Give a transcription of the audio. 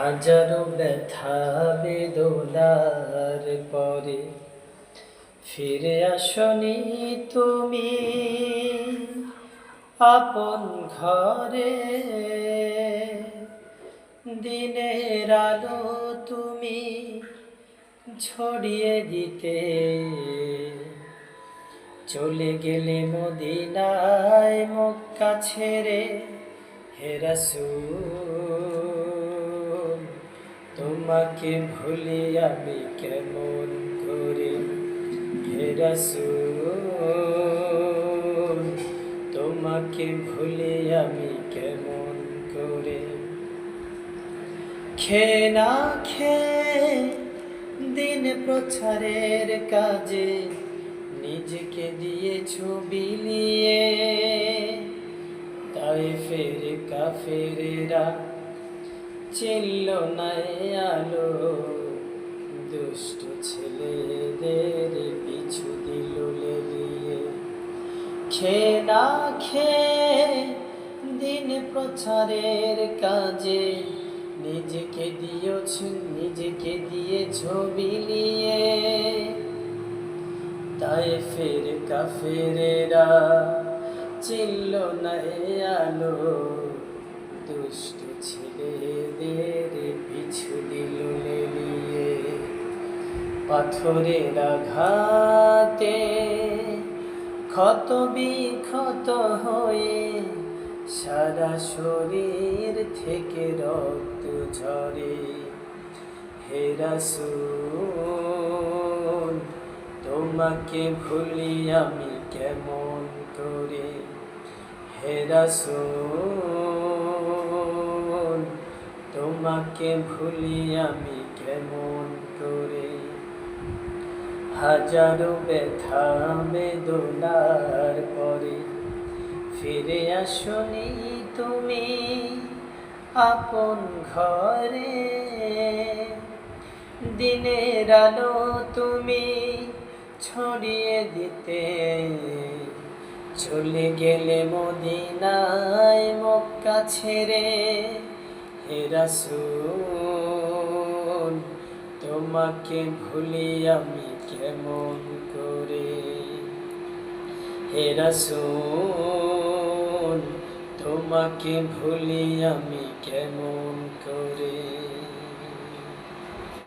হাজারো ব্যথা বেদনার পরে ফিরে আসনি তুমি আপন ঘরে। দিনের আলো তুমি ছড়িয়ে দিতে চলে গেলে মদিনায় মক্কা ছেড়ে। হে রাসূল তোমাকে ভুলি আমি কেমন করে। হে রাসূল তোমাকে ভুলি আমি কেমন করে। খেয়ে না খেয়ে দিন প্রচারের কাজে নিজেকে দিয়েছো বিলিয়ে। তায়েফের কাফেরেরা চিনল না আলো, দুষ্ট ছেলেদের পিছু দিল লেলিয়ে। খেয়ে না খেয়ে দিন প্রচারের কাজে নিজেকে দিয়েছো বিলিয়ে। তায়েফের কাফেরেরা চিনল না আলো, দুষ্ট ছেলেদের পিছু দিল লেলিয়ে। পাথরের আঘাতে ক্ষত বিক্ষত হয়ে সারা শরীর থেকে রক্ত ঝরে। হে রাসূল তোমাকে ভুলি আমি কেমন করে। হে রাসূল তোমাকে ভুলি আমি কেমন করে। হাজারো ব্যথা বেদনার পরে ফিরে আসনি তুমি আপন ঘরে। দিনের আলো তুমি ছড়িয়ে দিতে চলে গেলে মদিনায় মক্কা ছেড়ে। হে রাসূল তোমাকে ভুলি আমি কেমন করে। হে রাসূল তোমাকে ভুলি আমি কেমন করে।